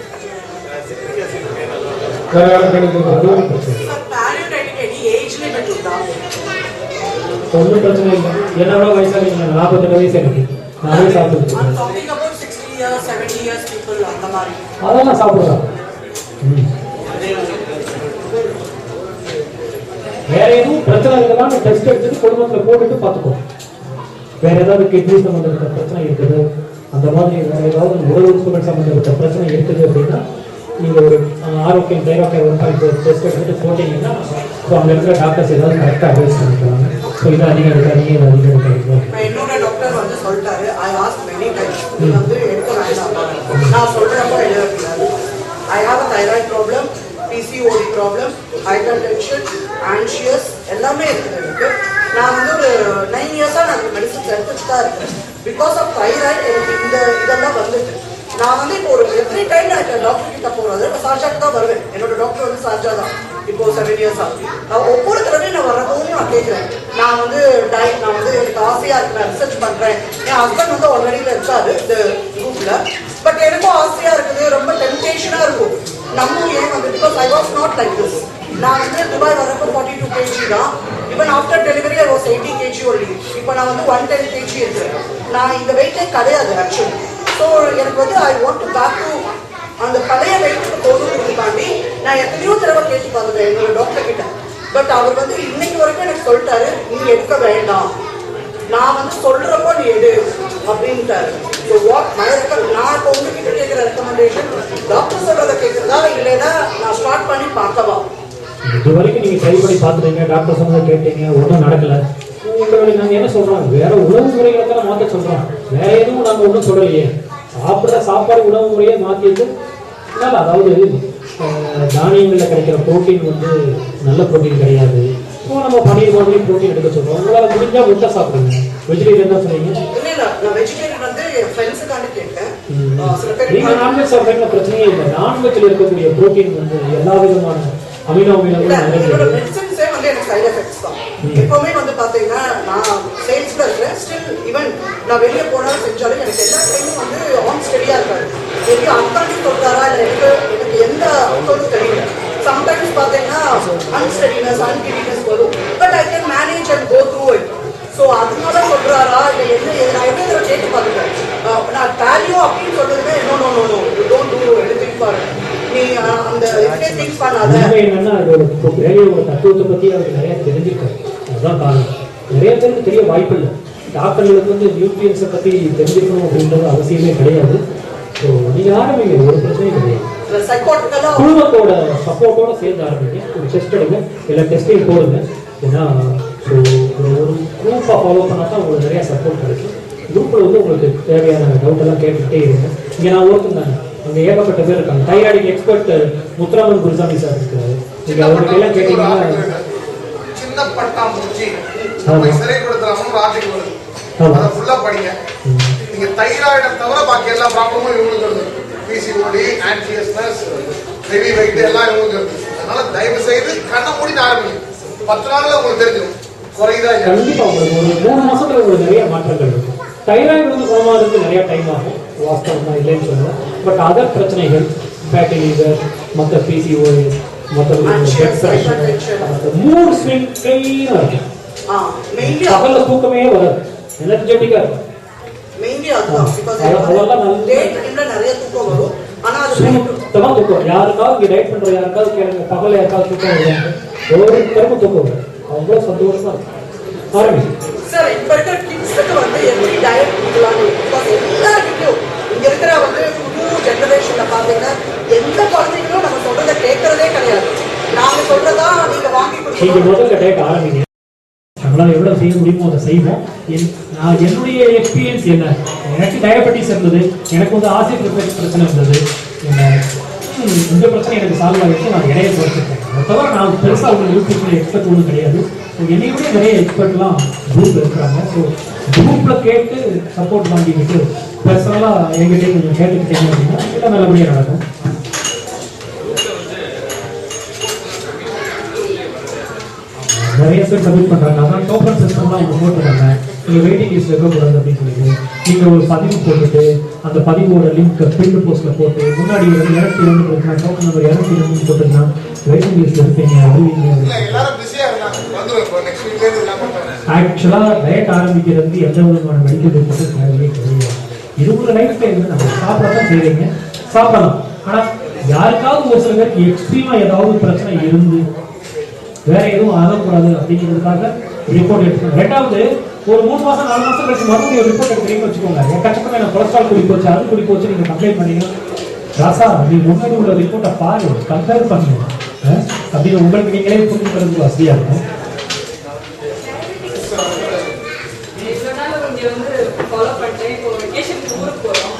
ஒன்றும் பிரச்சனை இல்லை. என்னோட வயசாக நீங்கள் 42 வயசு எனக்கு நானே சாப்பிட்டு அதெல்லாம் சாப்பிடுறோம். வேற எதுவும் பிரச்சனை இருக்குதான்னு டெஸ்ட் எடுத்துட்டு குடும்பத்தில் போட்டுட்டு பார்த்துக்கோ. வேற ஏதாவது கிட்னி சம்பந்தப்பட்ட பிரச்சனை இருக்குது, அந்த மாதிரி வேற ஏதாவது உடல் உறுப்புகள் சம்பந்தப்பட்ட பிரச்சனை இருக்குது அப்படின்னா நீங்கள் ஒரு ஆரோக்கியம் தைராய்டு 1.4 டெஸ்ட் எடுத்துட்டு போட்டீங்கன்னா ஸோ அங்கே இருக்கிற டாக்டர்ஸ் ஏதாவது கரெக்டாக அட்வைஸ் பண்ணிக்கலாம். ஸோ இதை அதிகம் இருக்காதீங்க, இதை அதிகம் இருக்காதீங்க. என்னோட டாக்டர் வந்து சொல்லிட்டாரு, ஐ ஆஸ்க் மெனி டைம்ஸ், நீ வந்து எடுக்க வேண்டாம், நான் சொல்றப்போ எழுதக்கூடாது. I have a thyroid problem, PCOD problem, hyper tension, anxious எல்லாமே இருக்குது எனக்கு. நான் வந்து ஒரு 9 இயர்ஸாக நான் மெடிசன்ஸ் எடுத்துட்டு தான் இருக்கேன். பிகாஸ் ஆஃப் தைராய்டு எனக்கு இதெல்லாம் வந்துட்டு நான் வந்து இப்போ ஒரு எவ்ரி டைம் நான் டாக்டர் கிட்ட போகிறது சார்ஜாக்கு தான் வருவேன். என்னோட டாக்டர் வந்து சார்ஜா தான் இப்போ 7 இயர்ஸ் ஆகுது. நான் ஒவ்வொரு தடவையும் நான் வரப்பவும் நான் கேட்குறேன், நான் வந்து நான் வந்து எனக்கு ஆசையாக இருக்கு, நான் ரிசர்ச் பண்ணுறேன். என் ஹஸ்பண்ட் வந்து ஆல்ரெடியில் இருக்காரு இந்த குரூப்பில், பட் எனக்கும் ஆசையாக இருக்குது, ரொம்ப டெம்டேஷனாக இருக்கும். நம்ம ஏன் வந்து because I was not like this. நான் வந்து துபாய் வரப்போ 42 kg தான். Even after delivery I was 80 kg only. இப்போ நான் வந்து 110 kg இருக்கிறேன். நான் இந்த வெயிட்டே கிடையாது ஆக்சுவலி. ஸோ எனக்கு வந்து I want to back to அந்த பழைய வெயிட்டுக்கு போகணுன்றதுக்காண்டி நான் எத்தனையோ தடவை கேட்டு பார்த்துட்டேன் என்னோட டாக்டர் கிட்ட. பட் அவர் வந்து இன்னைக்கு வரைக்கும் எனக்கு சொல்லிட்டாரு, நீ எடுக்க வேண்டாம், நான் வந்து சொல்றப்போ நீ எடு அப்படின்ட்டாரு. ஸோ வாட் மை நான் இப்போ உங்ககிட்ட கேட்குற ரெக்கமெண்டேஷன் டாக்டர் சொல்றதை கேட்குறதா இல்லைன்னா நான் ஸ்டார்ட் பண்ணி பார்க்கவா? இது வரைக்கும் நீங்கள் ட்ரை பண்ணி பார்த்துட்டீங்க, டாக்டர் சொன்னதை கேட்டீங்க, ஒன்றும் நடக்கலை. உங்களுடைய நாங்கள் என்ன சொல்கிறோம், வேற உணவு முறைகளை தான் மாற்ற சொல்கிறோம், வேற எதுவும் நாங்கள் ஒன்றும் சொல்லலையே. சாப்பிட்ற சாப்பாடு உணவு முறையை மாற்றிட்டு அதாவது தானியங்களில் கிடைக்கிற ப்ரோட்டீன் வந்து நல்ல ப்ரோட்டீன் கிடையாது. ஸோ நம்ம பன்னீர் மாதிரி ப்ரோட்டீன் எடுக்க சொல்கிறோம். உங்களால் முடிஞ்சால் முட்டை சாப்பிடுங்க. வெஜிடேரியன் தான் சொன்னீங்க. நீங்கள் நான்வெஜ் சாப்பிட்றீங்க பிரச்சனையே இல்லை. நான்வெஜ்ல இருக்கக்கூடிய ப்ரோட்டீன் வந்து எல்லா விதமான அமினோ அமிலங்களும் நிறைய எப்பவுமே வந்து பாத்தீங்கன்னா நான் சேல்ஸ்ல இருக்கிறேன். ஸ்டில் ஈவன் நான் வெளியே போனாலும் செஞ்சாலும் எனக்கு எல்லா டைமும் வந்து ஆன் ஸ்டடியா இருக்காது. எனக்கு அக்காண்டி சொல்றாரா இல்லை எனக்கு எந்த அக்கௌண்ட்டும் தெரியல. சம்டைம்ஸ் பார்த்தீங்கன்னா அன்ஸ்டடினஸ் அன்கிடினஸ் வரும். But I can manage and go through it. So அதனால சொல்றாரா இல்லை என்ன நான் எப்படி தடவை கேட்டு பார்த்துட்டேன். நான் வேல்யூ அப்படின்னு சொல்றதுமே no no no no you don't do anything for நீ அந்த இதுக்கே திங்க் பண்ணாத. என்னன்னா அதோட வேலையோட தத்துவத்தை பத்தி அவருக்கு நிறைய தெரிஞ்சிருக்காரு. அதுதான் காரணம். நிறைய பேருக்கு தெரிய வாய்ப்பு இல்லை. டாக்டர்களுக்கு வந்து நியூட்ரியன்ஸை பத்தி தெரிஞ்சுக்கணும் அப்படின்றது அவசியமே கிடையாது. ஸோ நீங்க ஆரம்பிங்க, ஒரு பிரச்சனையும் கிடையாது. குடும்பத்தோட சப்போர்ட்டோட சேர்ந்து ஆரம்பிங்க. ஒரு டெஸ்ட் எடுங்க, எல்லா டெஸ்ட்டையும் போடுங்க. ஏன்னா ஸோ ஒரு குரூப்பாக ஃபாலோ பண்ணால் தான் உங்களுக்கு நிறைய சப்போர்ட் கிடைக்கும். குரூப்பில் வந்து உங்களுக்கு தேவையான டவுட்டெல்லாம் கேட்டுக்கிட்டே இருங்க. இங்கே நான் ஒருத்தந்தாங்க, அங்கே ஏகப்பட்ட பேர் இருக்காங்க. தைராய்டிக் எக்ஸ்பர்ட் முத்துராமன் குருசாமி சார் இருக்காரு. நீங்கள் அவருக்கு எல்லாம் கேட்டீங்கன்னா சின்ன பட்டாம்பூச்சி சிறை கொடுத்துறாங்க ஆர்டிகல் வருது, அதை ஃபுல்லாக படிங்க. நீங்கள் தைராய்டை தவிர பாக்கி எல்லா ப்ராப்ளமும் இவங்களுக்கு வருது. பிசிஓடி, ஆன்டிஎஸ்னஸ், ஹெவி வெயிட் எல்லாம் இவங்களுக்கு இருக்குது. அதனால தயவு செய்து கண்ணை மூடி ஆரம்பிங்க. 10 நாள்ல உங்களுக்கு தெரிஞ்சிடும் குறையுதா. கண்டிப்பா உங்களுக்கு ஒரு 3 மாசத்துல உங்களுக்கு நிறைய மாற்றங்கள் இருக்கும். தைராய்டு வந்து குணமாகிறதுக்கு நிறைய டைம் ஆகும், வாஸ்தவம் தான், இல்லைன்னு சொல்லலாம். பட் அதர் பிரச்சனைகள், ஃபேட்டி லிவர், மற்ற பிசிஓடி, மற்ற பிளட் பிரஷர், மூட் ஸ்விங் கிளீனா இருக்கும். பகல்ல தூக்கமே வராது, எனர்ஜெட்டிக்கா இருக்கும். மெயின்லி அதுதான். நிறைய தூக்கம் வரும். ஆனா அது சுத்தமா தூக்கம். யாருக்காவது இங்க டைட் பண்ற யாருக்காவது கேளுங்க, பகல்ல யாருக்காவது தூக்கம் வருவாங்க, ஒவ்வொருத்தருக்கும் தூக்கம் வரும். அவ்வளவு சந்தோஷமா இருக்கும். ஆரம்பிச்சு சார் இப்ப இருக்கிற கிட்ஸுக்கு வந்து எப்படி டயட் கொடுக்கலாம்னு எல்லாருக்கும் இங்க இருக்கிற வந்து புது ஜெனரேஷன்ல பாத்தீங்கன்னா எந்த குழந்தைங்களும் நம்ம சொல்றதை கேட்கறதே கிடையாது. நாங்க சொல்றதா நீங்க வாங்கி கொடுக்கணும். முதல்ல டயட் ஆரம்பிங்க. நம்மளால எவ்வளவு செய்ய முடியுமோ அதை செய்வோம். நான் என்னுடைய எக்ஸ்பீரியன்ஸ் என்ன, எனக்கு டயபெட்டிஸ் இருந்தது, எனக்கு வந்து ஆசிட் ரிஃப்ளெக்ஸ் பிரச்சனை இருந்தது, இந்த பிரச்சனை எனக்கு சால்வ் ஆகிட்டு நான் இடையே குறைச்சிருக்கேன். அதை தவிர நான் பெருசாக உங்களுக்கு யூடியூப்ல எக்ஸ்பர்ட் ஒன்றும் கிடையாது. என்னையோட நிறைய எக்ஸ்பர்ட்லாம் குரூப் இருக்கிறாங்க. ஸோ குரூப்ல கேட்டு சப்போர்ட் வாங்கிக்கிட்டு பர்சனலாக எங்கிட்டே கொஞ்சம் கேட்டுக்கிட்டீங்க அப்படின்னா எல்லாம் நல்லபடியாக நடக்கும். நிறைய பேர் சப்மிட் பண்றாங்க. அதான் டோக்கன் சிஸ்டம்லாம் இங்க போட்டுருக்காங்க. நீங்க வெயிட்டிங் லிஸ்ட் இருக்கக்கூடாது அப்படின்னு சொல்லிட்டு நீங்க ஒரு பதிவு போட்டுட்டு அந்த பதிவோட லிங்க் பிரிண்ட் போஸ்ட்ல போட்டு முன்னாடி 202 இருக்குன்னா டோக்கன் நம்பர் 202 போட்டுருந்தா வெயிட்டிங் லிஸ்ட்ல இருப்பீங்க. ஆக்சுவலா டயட் ஆரம்பிக்கிறது எந்த விதமான மெடிக்கல் ரிப்போர்ட்டும் தேவையே கிடையாது. இது ஒரு லைஃப் ஸ்டைல். நம்ம சாப்பிடத்தான் செய்றீங்க, சாப்பிடலாம். ஆனா யாருக்காவது ஒரு சில பேருக்கு எக்ஸ்ட்ரீமா ஏதாவது பிரச்சனை இருந்து வேற எதுவும் ஆகக்கூடாது அப்படிங்கிறதுக்காக ரிப்போர்ட் எடுத்துக்கணும். ரெண்டாவது ஒரு 3 மாசம் 4 மாசம் கழிச்சு மறுபடியும் ஒரு ரிப்போர்ட் எடுக்கிறீங்கன்னு வச்சுக்கோங்க. எக்கச்சக்கமே நான் கொலஸ்ட்ரால் கூடி போச்சு, அது கூடி போச்சு, நீங்க கம்ப்ளைண்ட் பண்ணீங்கன்னா ராசா நீ முன்னாடி உள்ள ரிப்போர்ட்டை பாரு, கம்பேர் பண்ணுங்க அப்படின்னு உங்களுக்கு நீங்களே புரிஞ்சுக்கிறதுக்கு வசதியா இருக்கும். ஃபாலோ பண்ணிட்டேன். இப்போ வெக்கேஷனுக்கு ஊருக்கு போகிறோம்.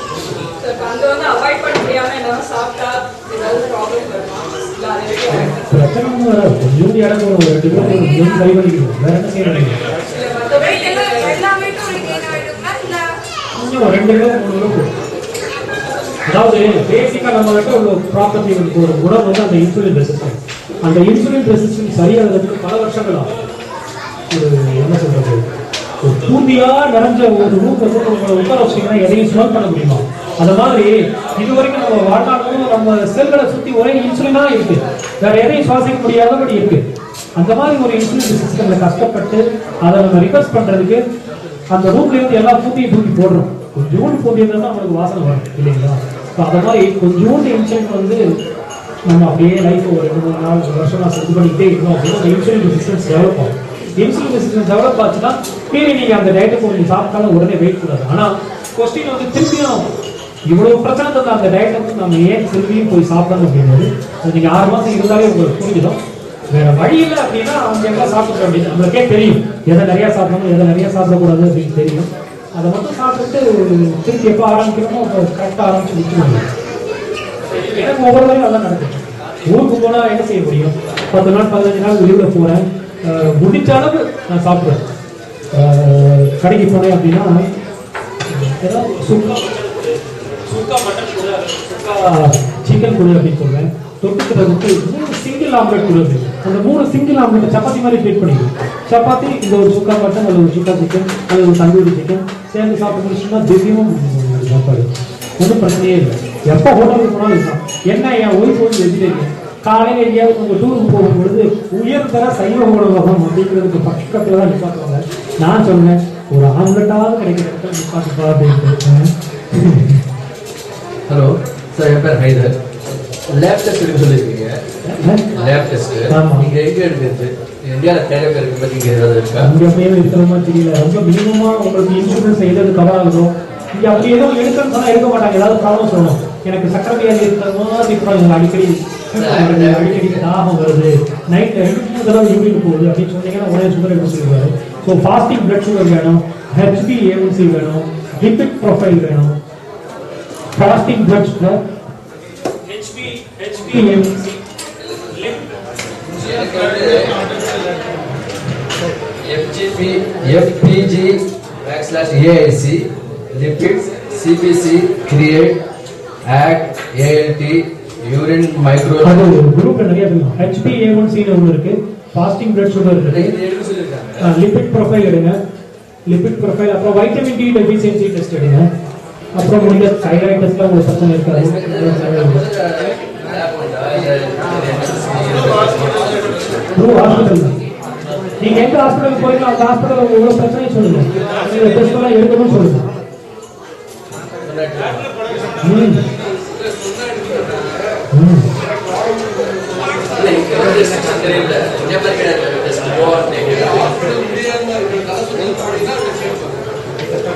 ஸோ இப்போ அங்கே வந்து அவாய்ட் பண்ண முடியாமல் என்ன சாப்பிட்டா ஏதாவது ப்ராப்ளம் வருமா? இல்லை அதை பிரச்சனை ஒன்றும் வராது. கொஞ்சம் இடம் ஒரு 2 பேரும் சரி பண்ணிக்கணும். வேற என்ன செய்யறீங்க? கொஞ்சம் 2 கிலோ 3 கிலோ. அதாவது பேசிக்கா நம்ம கிட்ட ஒரு ப்ராப்பர்ட்டி ஒரு குணம் வந்து அந்த இன்சுலின் ரெசிஸ்டன்ஸ். அந்த இன்சுலின் ரெசிஸ்டன்ஸ் சரியாகிறதுக்கு பல வருஷங்கள் ஆகும். ஒரு என்ன சொல்றது, ஒரு பூந்தியா நிறைஞ்ச ஒரு ரூம் உங்களை உட்கார வச்சிங்கன்னா எதையும் ஸ்மெல் பண்ண முடியுமா? அந்த மாதிரி இது வரைக்கும் நம்ம வாழ்நாளும் நம்ம செல்களை சுத்தி ஒரே இன்சுலினா இருக்கு, வேற எதையும் சுவாசிக்க முடியாதபடி இருக்கு. அந்த மாதிரி ஒரு இன்சுலின் சிஸ்டம்ல கஷ்டப்பட்டு அதை நம்ம ரிவர்ஸ் பண்றதுக்கு அந்த ரூம்ல இருந்து எல்லா பூத்தியும் தூக்கி போடுறோம். கொஞ்சோண்டு பூத்தி இருந்தா நம்மளுக்கு வாசனை வரும் இல்லைங்களா? ஸோ அந்த மாதிரி கொஞ்சோண்டு இன்சுலின் வந்து நம்ம அப்படியே லைஃப் ஒரு 2-3 நாள் வருஷமா செஞ்சு பண்ணிக்கிட்டே இருக்கோம் அப்படின்னா அந்த இன்சுலின் ரெசிஸ்டன்ஸ் டெவலப் ஆகும். இன்சுலின் ரெசிஸ்டன்ஸ் டெவலப் ஆச்சுன்னா மீறி நீங்க அந்த டயட்டை கொஞ்சம் சாப்பிட்டாலும் உடனே வெயிட் கூடாது. ஆனா கொஸ்டின் வந்து திருப்பியும் இவ்வளவு பிரச்சனை தந்த அந்த டயட்டை வந்து நம்ம ஏன் திரும்பியும் போய் சாப்பிடணும் அப்படின்றது அது நீங்க 6 மாசம் இருந்தாலே உங்களுக்கு புரிஞ்சிடும். வேற வழி இல்லை அப்படின்னா அவங்க எல்லாம் சாப்பிட்டு அப்படின்னு நம்மளுக்கே தெரியும் எதை நிறைய சாப்பிடணும் எதை நிறைய சாப்பிடக்கூடாது அப்படின்னு தெரியும். அதை மட்டும் சாப்பிட்டு திருப்பி எப்போ ஆரம்பிக்கணுமோ அப்போ கரெக்டாக ஆரம்பிச்சு முடிச்சுக்கணும். எனக்கு ஒவ்வொரு நாளும் அதான் நடக்குது. ஊருக்கு போனா என்ன செய்ய முடியும்? 10 நாள் 15 நாள் வெளியில போறேன், முடிச்ச அளவு நான் சாப்பிடுவேன். கடைக்கு போனேன் அப்படின்னா ஏதாவது சுக்கா மட்டன் கூட சுக்கா சிக்கன் கூட அப்படின்னு சொல்லுவேன். தொட்டுக்கிறதுக்கு சிங்கிள் சிங்கிள் ஆம்லெட் கொடுக்குது. அந்த 3 சிங்கிள் ஆம்லெட் சப்பாத்தி மாதிரி ட்ரீட் பண்ணிக்கணும். சப்பாத்தி இந்த ஒரு சுக்கா மட்டன் அல்லது ஒரு சுக்கா சிக்கன் அல்லது ஒரு தந்தூரி சிக்கன் சேர்ந்து சாப்பிட்டு முடிச்சுன்னா திவ்யமும் சாப்பாடு ஒன்றும் பிரச்சனையே இல்லை. எப்போ ஹோட்டலுக்கு போனாலும் இதுதான். என்ன என் ஒய்ஃப் வந்து வெஜிடேரியன், காலையில் எங்கேயாவது உங்கள் டூருக்கு போகும்பொழுது உயர்தர சைவ உணவகம் அப்படிங்கிறதுக்கு பக்கத்தில் தான் நிப்பாட்டுவாங்க. நான் சொன்னேன் ஒரு ஆம்லெட்டாவது கிடைக்கிற இடத்துல நிப்பாட்டுப்பா அப்படின்னு. ஹலோ சார், என் பேர் ஹைதர். லேப் டெஸ்ட் எடுக்க சொல்லியிருக்கீங்க. லேப் டெஸ்ட் நீங்க எங்க எடுக்கிறது? இந்தியாவில் தேவை இருக்கு பத்தி இங்க ஏதாவது இருக்கா? அங்கே இருக்கிற தெரியல. ரொம்ப மினிமமா உங்களுக்கு இன்சூரன்ஸ் எதாவது கவர் ஆகுதோ இங்கே அப்படி எதுவும் எடுக்கணும்னு சொன்னா எடுக்க மாட்டாங்க. ஏதாவது ப்ராப்ளம் சொல்லணும். எனக்கு சக்கரை வியாதி இருக்கிற மாதிரி இருக்கிறோம், அடிக்கடி தாகம் வருது, நைட் 2 தடவை யூரின் போகுது அப்படின்னு சொன்னீங்கன்னா உடனே சுகர் எடுக்க சொல்லுவாரு. ஸோ ஃபாஸ்டிங் பிளட் சுகர் வேணும், HbA1c வேணும், லிபிட் ப்ரொஃபைல் வேணும். Fasting blood sugar, HbA1c, FPG/AIC, lipids, CBC, create, ACT, ALT, urine micro. அது குரூப்ல நிறைய இருக்கு. HbA1c ன்னு ஒன்று இருக்கு, ஃபாஸ்டிங் பிளட் சுகர் இருக்கு, லிபிட் ப்ரொஃபைல் எடுங்க, லிபிட் ப்ரொஃபைல், அப்புறம் வைட்டமின் டி டெஃபிஷியன்சி டெஸ்ட் எடுங்க, அப்புறம் நீங்க தைராய்டு டெஸ்ட்ல உங்களுக்கு பிரச்சனை இருக்காது. ஹாஸ்பிட்டல் நீங்க எந்த ஹாஸ்பிட்டலுக்கு போறீங்களோ அந்த ஹாஸ்பிட்டல் உங்களுக்கு பிரச்சனையை சொல்லுங்க, நீங்க டெஸ்ட் எல்லாம் எடுக்கணும்னு சொல்லுங்க.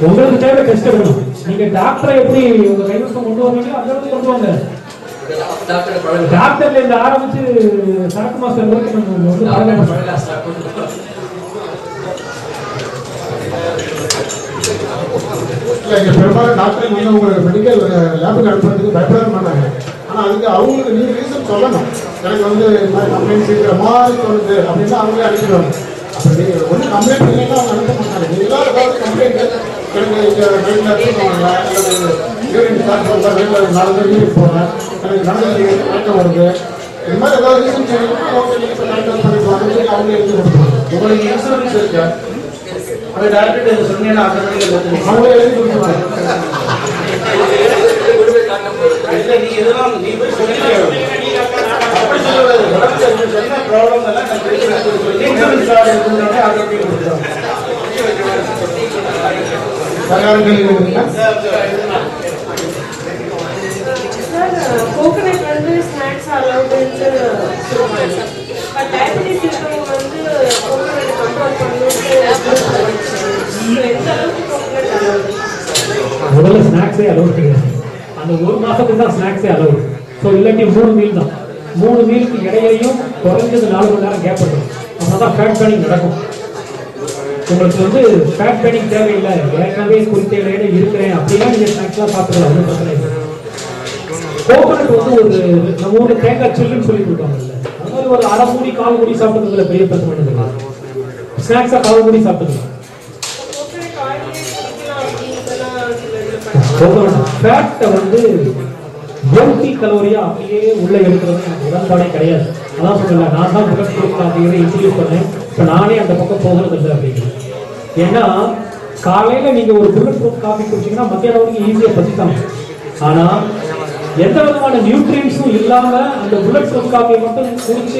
உங்களுக்கு தேவை டெஸ்ட் எடுக்கணும். நீங்க டாக்டரை எப்படி உங்க கைவசம் கொண்டு வரீங்களோ அந்த அளவுக்கு கொண்டு வாங்க. டாக்டர்ல இருந்து ஆரம்பிச்சு சரக்கு மாஸ்டர் வரைக்கும் பெரும்பாலும் டாக்டர் வந்து உங்களுக்கு மெடிக்கல் லேபுக்கு அனுப்புறதுக்கு பயப்பட மாட்டாங்க. ஆனால் அதுக்கு அவங்களுக்கு நீங்கள் ரீசன் சொல்லணும். எனக்கு வந்து இந்த மாதிரி கம்ப்ளைண்ட் இருக்கிற மாதிரி தோணுது அப்படின்னா அவங்களே அனுப்பிடுவாங்க. அப்போ நீங்கள் ஒன்றும் கம்ப்ளைண்ட் இல்லைன்னா அவங்க அனுப்ப மாட்டாங்க. நீங்களாம் ஏதாவது கம்ப்ளைண்ட் எனக்கு இங்கே வெயிட்டில் எடுத்துக்கோங்க, அல்லது யூரின் ஸ்டார்ட் பண்ணுறேன், வெயிட்டில் 4 பேர் யூரின் போகிறேன், எனக்கு நடந்து நடக்க வருது, இது மாதிரி ஏதாவது ரீசன் சொன்னீங்கன்னா ஓகே இப்போ கரெக்டாக பண்ணிக்குவாங்க சொல்லி அவங்களே எடுத்து கொடுத்துருவாங்க. உங்களுக்கு இன்சூரன்ஸ் இருக்கா? அதை டாக்டர் இதை சொன்னீங்கன்னா அவங்களே எழுதி கொடுத்துருவாங்க. இல்லை நீங்கள் இதெல்லாம் நீ போய் சொல்லிட்டு அப்படி சொல்லக்கூடாது. உடம்புல சொன்ன ப்ராப்ளம் எல்லாம் இன்சூரன்ஸ் கார்டு இருக்குன்னு அதை கொடுத்துருவாங்க. கோகனட் வந்து ஸ்நாக்ஸ் அலௌடுன்னு சொல்லுவாங்க. பட் டயபெட்டிஸ் இருக்கிறவங்க வந்து கோகனட் கண்ட்ரோல் பண்ணிட்டு எந்த அளவுக்கு கோகனட் அலௌடு? முதல்ல ஸ்நாக்ஸே அலௌட் கிடையாது. அந்த 1 மாசத்துக்கு தான் ஸ்நாக்ஸே அலௌட். ஸோ இல்லாட்டி 3 மீல் தான். 3 மீலுக்கு இடையிலையும் குறைஞ்சது 4 மணி நேரம் கேப் இருக்கும். அப்போ தான் ஃபேட் பேர்னிங் நடக்கும். உங்களுக்கு வந்து ஃபேட் பேர்னிங் தேவையில்லை, ஏற்கனவே குறித்த இடையில இருக்கிறேன் அப்படின்னா நீங்கள் ஸ்நாக்ஸ்லாம் சாப்பிடலாம், ஒன்றும் பிரச்சனை இல்லை. கோகனட் வந்து ஒரு நம்ம ஊரில் தேங்காய் சில்லுன்னு சொல்லி கொடுப்பாங்கல்ல, அது மாதிரி ஒரு 1/2 மூடி 1/4 மூடி சாப்பிட்டதுல பெரிய பிரச்சனை இல்லை. ஸ்நாக்ஸாக 1/4 மூடி சாப்பிட்டுக்கலாம். ஃபேட்டை வந்து எம்டி கலோரியா அப்படியே உள்ள எடுக்கிறது எனக்கு உடன்பாடே கிடையாது. அதான் சொல்லல, நான் தான் புல்லட் ப்ரூஃப் காஃபியை இன்ட்ரடியூஸ் பண்ணேன். இப்போ நானே அந்த பக்கம் போகிறது இல்லை அப்படிங்கிறது. ஏன்னா காலையில் நீங்கள் ஒரு புல்லட் ப்ரூஃப் காஃபி குடிச்சிங்கன்னா மத்தியானம் வரைக்கும் ஈஸியாக பசித்தாங்க. ஆனால் எந்த விதமான நியூட்ரியன்ஸும் இல்லாமல் அந்த புல்லட் ப்ரூஃப் காஃபியை மட்டும் குடிச்சு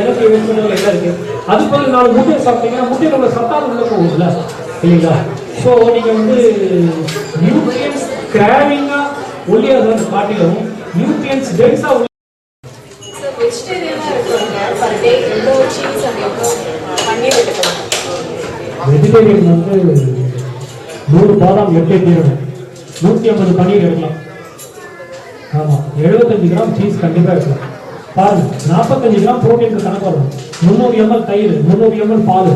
எனக்கு யூஸ் பண்ணுறது என்ன இருக்குது? அது போல 4 முட்டையை சாப்பிட்டீங்கன்னா முட்டையில் உள்ள சத்தான உள்ள போகும்ல இல்லைங்களா? ஸோ நீங்கள் வந்து நியூட்ரியன்ஸ் கிராவிங்காக ஒல்லியாக காட்டிலும் நியூட்ரியன்ஸ் டென்ஸாக உள்ள வெஜிடேரியன் வந்து 100 பாதாம் 8 தீரணும், 150 பன்னீர் எடுக்கலாம். ஆமாம், 75 கிராம் சீஸ் கண்டிப்பாக எடுக்கலாம். பாருங்க, 45 கிராம் ப்ரோட்டீனுக்கு கணக்கு வரும். 300 ml தயிர், 300 ml பால்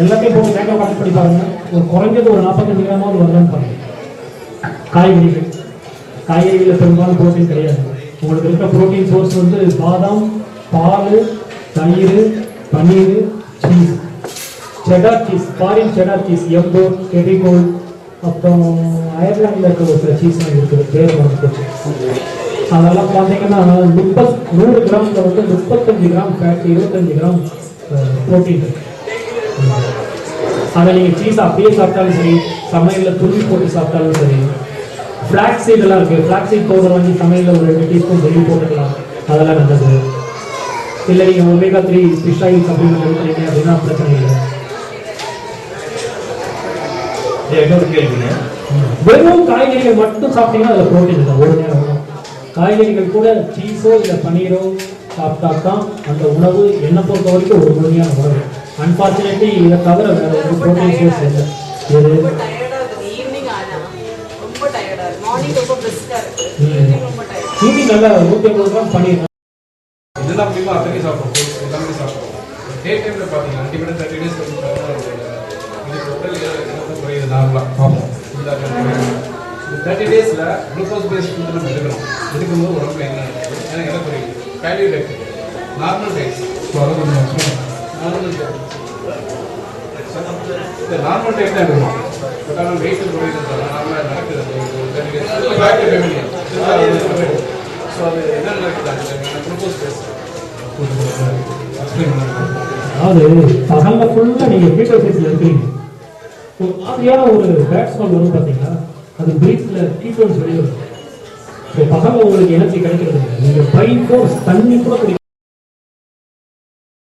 எல்லாத்தையும் போட்டு தேங்காய் பாட்டு பண்ணி பாருங்க. ஒரு குறைஞ்சது ஒரு 45 கிராமாவது வருதான்னு பாருங்க. காய்கறிகளில் பெரும்பாலும் ப்ரோட்டீன் கிடையாது. உங்களுக்கு இருக்க ப்ரோட்டீன் சோர்ஸ் வந்து பாதாம், பால், தயிர், paneer, cheese, cheddar cheese, foreign cheddar cheese, எம்போர், கெரிகோல்ட், அப்புறம் அயர்லாண்டில் இருக்க ஒரு சில சீஸ்லாம் இருக்குது, பேர் மறந்து போச்சு. அதெல்லாம் பார்த்தீங்கன்னா 100 கிராம்ல வந்து 35 கிராம் ஃபேட், 25 கிராம் புரோட்டீன். அதை நீங்கள் சீஸ் அப்படியே சாப்பிட்டாலும் சரி, சமையலில் துருவி போட்டு சாப்பிட்டாலும் சரி. ஃப்ளாக்ஸ் சீட் எல்லாம் இருக்குது, ஃப்ளாக்ஸ் சீட் பவுடர் வாங்கி சமையலில் ஒரு 2 டீஸ்பூன் வெளியே போட்டுக்கலாம், அதெல்லாம் நல்லது. இல்லை நீங்கள் ஒமேகா-3 ஃபிஷ் ஆயில் சப்ளிமெண்ட் எடுக்கிறீங்க அப்படின்னா பிரச்சனை இல்லை. இன்னொரு கேள்விங்க, வெறும் காய்கறிகள் மட்டும் சாப்பிட்டீங்கன்னா அதில் ப்ரோட்டீன் இல்லை. ஒரு நேரம் காய்கறிகள் கூட சீஸோ இல்லை பன்னீரோ சாப்பிட்டா தான் அந்த உணவு என்னை பொறுத்த வரைக்கும் ஒரு முழுமையான உணவு. அன்பார்ச்சுனேட்லி இதை தவிர வேற ஒரு ப்ரோட்டீன் சோர்ஸ் இல்லை. இது ஈவினிங் நல்லா 150 கிராம் பன்னீர் இதெல்லாம் முடியுமா அத்தனை சாப்பிடுவோம், எல்லாமே சாப்பிடுவோம். டே டைம்ல பார்த்தீங்கன்னா அன்டிபெண்ட் 30 days இதுக்கு உடல் என்ன குறையுது நார்மலாக பார்ப்போம். இந்த 30 daysல குளுக்கோஸ் பேஸ்ட் ஃபுட் நம்ம எடுக்கும்போது உடம்புல என்ன நடக்குது, ஏன்னா எல்லாம் குறையுது. கேலரி டயட் நார்மல் டயட், அதை கொஞ்சம் நார்மல் டயட் நார்மல் டயட் தான் எடுக்கணும். பட் ஆனால் வெயிட் குறையுது, நார்மலாக நடக்குது. 30 days பேக் ஃபேமிலி ஸோ அது என்ன நடக்குது, குளுக்கோஸ் பேஸ்ட் அதாவது பகல்ல ஃபுல்லா நீங்க ஃபீட்டல் ஃபேஸ்ல இருக்கீங்க, ஒரு மாதிரியான ஒரு பேட் ஸ்மெல் வரும் பார்த்தீங்களா, அது பிரீத்ல கீட்டோன்ஸ் வெளியே வரும். ஸோ பகல்ல உங்களுக்கு எனர்ஜி கிடைக்கிறது இல்லை. நீங்க பை ஃபோர்ஸ் தண்ணி கூட